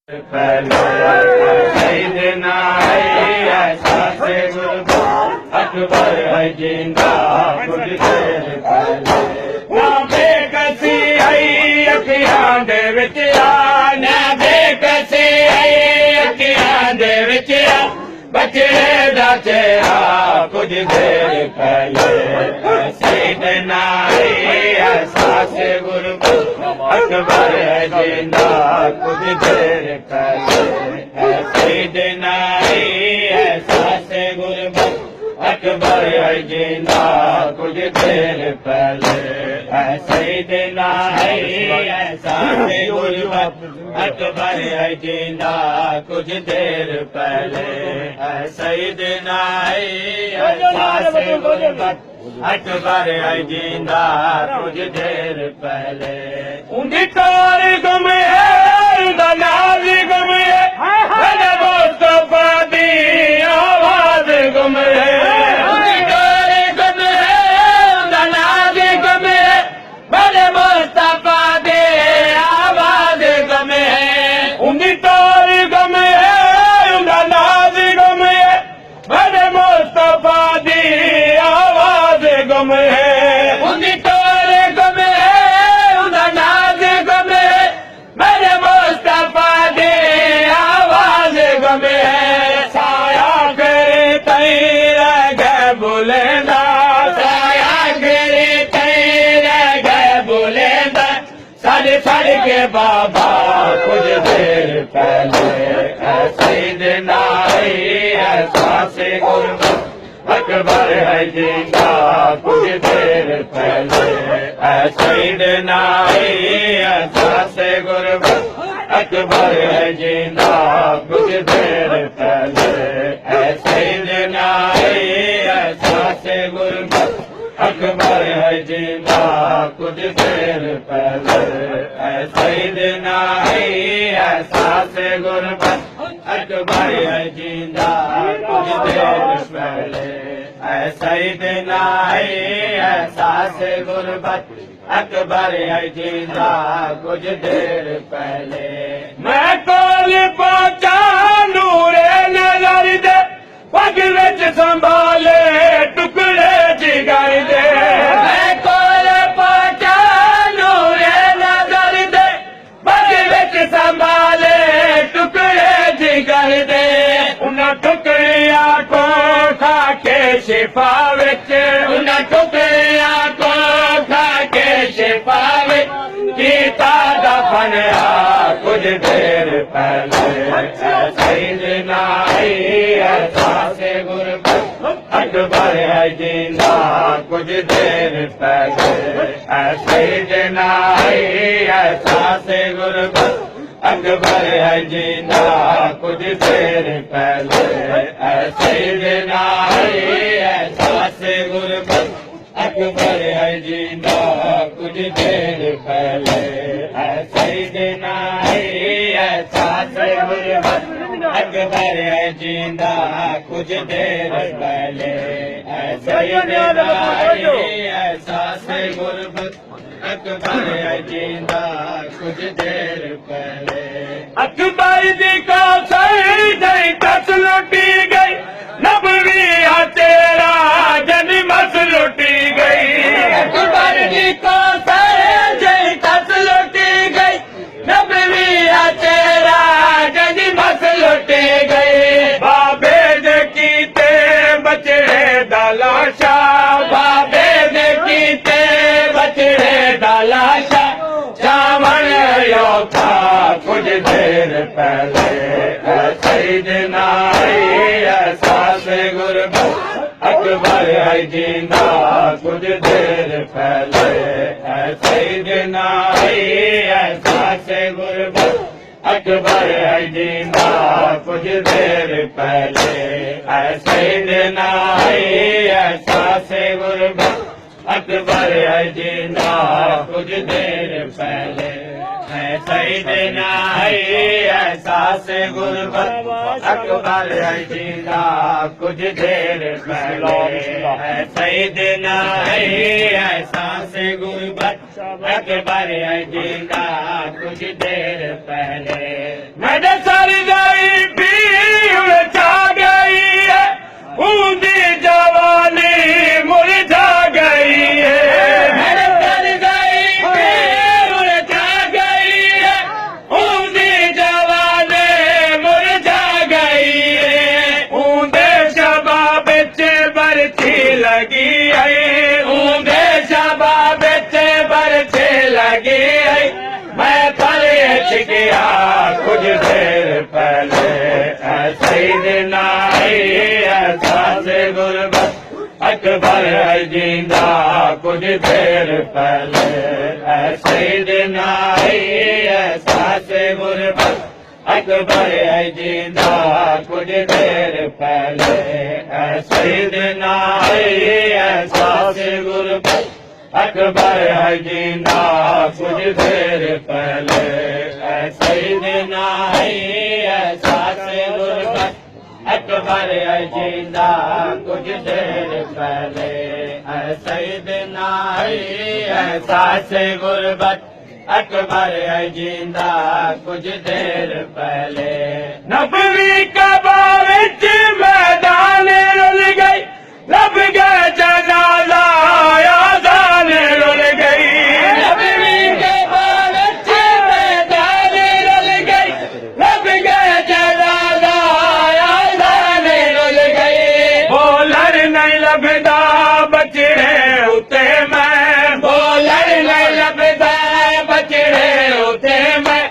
पहले सैयदना ऐसा से गुरबत अकबर है जिंदा कुछ देर पहले ना बेकसी है अखियां दे विच आ ना बेकसी है अखियां दे विच आ बचड़े दा चेहरा कुछ देर पहले सैयदना ऐसा से गुरबत अकबर है जिंदा कुछ देर पहले सैयदना ऐसा से गुरबत अकबर है जिंदा कुछ देर पहले सैयदना ऐसा से गुरबत अकबर है जिंदा कुछ देर पहले सैयदना ऐसा से गुरबत अकबर है जिंदा कुछ देर पहले उनकी तारी गम है नाज गम है मैंने मुस्तफा दी आवाज गम है उनकी तारी गम है नाज गम है मैंने मुस्तफा दी आवाज गम है उनकी तारी गम है नाज गम है मैंने मुस्तफा दी गम है उनकी तोरे गम है उनका नाज गम है मेरे मुस्तफा दे आवाज गम है साया करे तेरा गए बोलेंदा साया करे तेरा गए बोलेंदा साढ़े साढ़े के बाबा कुछ देर पहले सैयदना ऐसा से गुरबत अकबर है जिंदा कुछ देर पहले सैयदना ऐसा से गुरबत अकबर है जिंदा कुछ देर पहले सैयदना ऐसा से गुरबत अकबर है जिंदा कुछ देर पहले सैयदना ऐसा से गुरबत अकबर है जिंदा कुछ देर पहले सैयदना ऐसा से गुरबत अकबर है जिंदा कुछ देर पहले मैं कोल पहुंचा नूरे नजर दे पग विच संभाले टुकड़े जिगर दे मैं कोल पहुंचा नूरे नजर दे पग विच संभाले टुकड़े जिगर दे उन टुकड़िया को खा के शिफा विच उन टुकड़िया को खा के शिफा विच कीता दफन कुछ देर पहले सैयदना ऐसा से गुरबत अकबर है जिंदा कुछ देर पहले सैयदना ऐसा से गुरबत अकबर है जिंदा कुछ देर पहले सैयदना ऐसा से गुरबत अकबर है जिंदा कुछ देर पहले सैयदना ऐसा से गुरबत अकबर है जिंदा कुछ देर पहले सैयदना ऐसा से गुरबत अकबर है जिंदा कुछ देर पहले अकबर जी का सही जई कस लुटी गई नबवी तेरा जनी मस लुटी गई अकबर जी को सही जई कस लुटी गई नबवी तेरा जनी मस लुटी गई बाबे दे कीते बचड़े दलाशा बाबे दे कीते बचड़े दलाशा चावण योथा कुछ देर पहले सैयदना ऐसा से गुरबत अकबर है जिंदा कुछ देर पहले सैयदना ऐसा से गुरबत अकबर है जिंदा कुछ देर पहले सैयदना ऐसा से गुरबत अकबर है जिंदा कुछ देर पहले सैयदना ऐसा से गुरबत अकबर है जिंदा कुछ देर पहले सैयदना ऐसा से गुरबत अकबर है जिंदा कुछ देर पहले कुछ देर पहले सईदना एहसास गुरबत अकबर है जिंदा कुछ देर पहले सईदना एहसास गुरबत अकबर है जिंदा कुछ देर पहले सईदना एहसास गुरबत अकबर है जिंदा कुछ देर पहले सईदना एहसास गुरबत अकबर है जिंदा कुछ देर पहले सईदना एहसास गुरबत अकबर है जिंदा कुछ देर पहले नबवी कबार मैदान रुल गई लब गए जनाजा आजान रुल गई नबवी कबार मैदान रुल गई लब गए जनाजा आजान रुल गई बोलर नहीं लभदा बचड़े उते मैं बोलर नहीं लभदा बचड़े उते मैं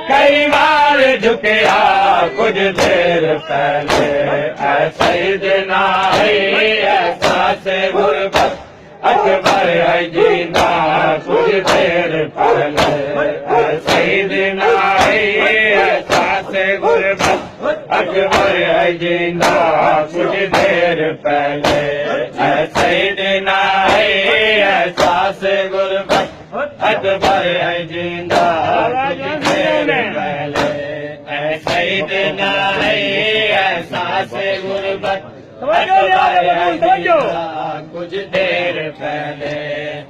कई बार झुकया कुछ देर पहले सईदना एहसास गुरबत अकबर है जिंदा कुछ देर पहले सईदना एहसास गुरबत अकबर है जिंदा कुछ देर पहले सईदना एहसास गुरबत अकबर है जिंदा कुछ देर पहले सईदना एहसास गुरबत अकबर है जिंदा कुछ देर पहले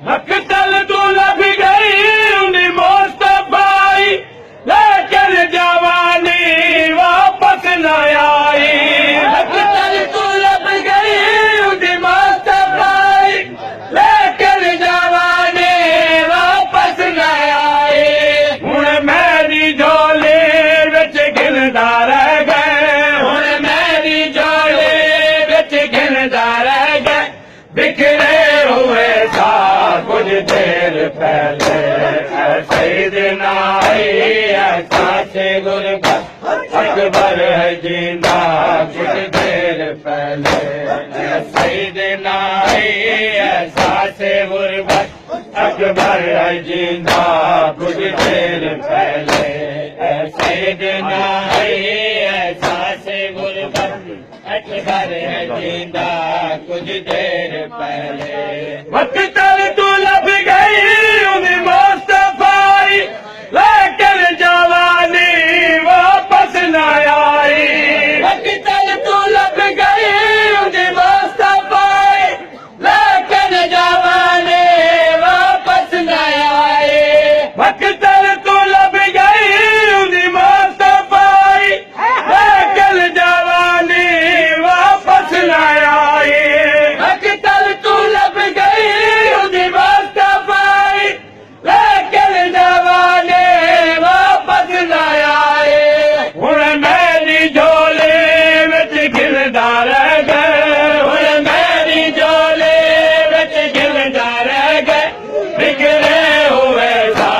मकतल तो लब गई उन्हीं मुस्तफाई लेकिन जवानी वापस न आई मकतल तो लब गई उन्हीं मुस्तफाई लेकिन जवानी वापस न आई हुण मेरी झोली विच गिनदा रह गए हुण मेरी झोली विच गिनदा रह गए बिखरे हुए था कुछ देर पहले सईदना एहसास गुरबत अकबर है जिंदा कुछ देर पहले सईदना एहसास गुरबत अकबर है जिंदा कुछ देर पहले सईदना एहसास गुरबत अकबर है जिंदा कुछ देर पहले मकतल तू लब गई उन्हीं मुस्तफाई लेकिन जवानी वापस न आई मकतल तू लब गई उन्हीं मुस्तफाई लेकिन जवानी वापस न आई मकतल तू लब गई उन्हीं मुस्तफाई लेकिन जवानी वापस न आई मकतल तू लब गई उन्हीं मुस्तफाई लेकिन जवानी वापस न आई हुण मेरी झोली विच गिनदा रह गए हुण मेरी झोली विच गिनदा रह गए बिखरे हुए था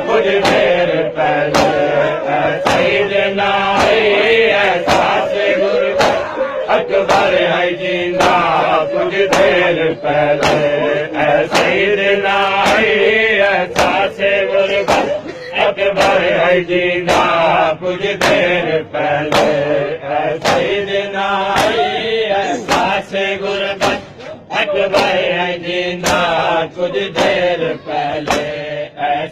कुछ देर पहले सईदना एहसास गुरबत अकबर है जिंदा कुछ देर पहले सईदना एहसास गुरबत अकबर है जिंदा कुछ देर पहले सईदना एहसास गुरबत अकबर है जिंदा कुछ देर पहले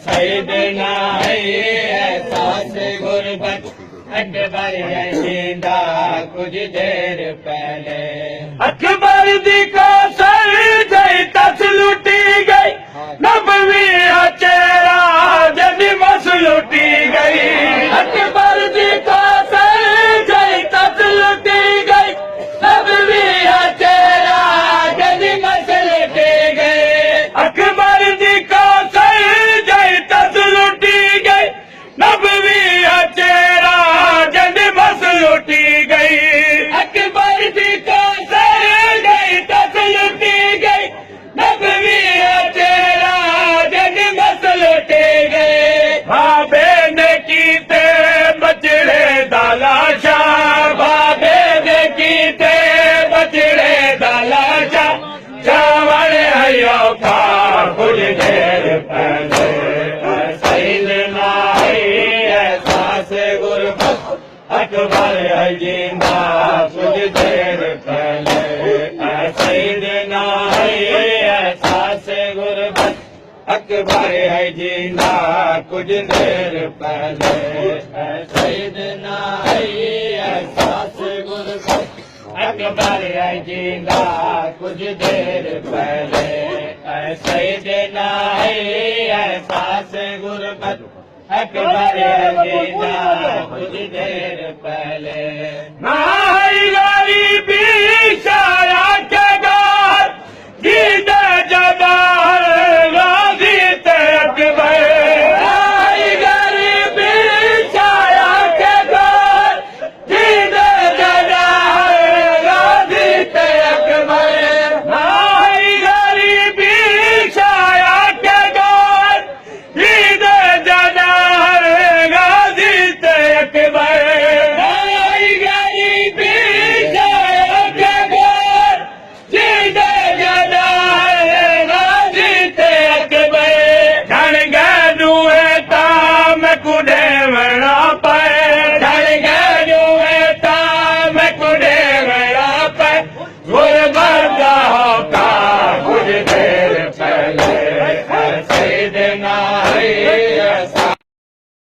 सईदना एहसास गुरबत अकबर है जिंदा कुछ देर पहले अकबर दी कौसर गई तस लुटी गई नबवी चेहरा जब मस लुटी गई अकबर दी कौसर गई तस लुटी गई नबवी चेहरा जब मस लुटी गई अकबर दी कौसर गई तस लुटी गई नबवी चेहरा जब मस लुटी गई अकबर दी कौसर गई तस लुटी गई नबवी चेहरा जब मस लुटी गई बाबे ने की अकबर है जिंदा कुछ देर पहले सैयदना है एहसास गुरबत अकबर है जिंदा कुछ देर पहले सैयदना है एहसास गुरबत अकबर है जिंदा कुछ देर पहले सैयदना है एहसास गुरबत अकबर है जिंदा कुछ देर पहले नाई गरीबी शाया के गार जीते जदार गाजी ते अकबर नाई गरीबी शाया के गार जीते जदार गाजी ते अकबर नाई गरीबी शाया के गार जीते जदार गाजी ते अकबर नाई गरीबी शाया के गार जीते जदार गाजी ते अकबर धन गए ताम कुड़े बड़ा पे धन गए ताम कुड़े बड़ा पे गुरबर का कुछ देर पहले सैयदना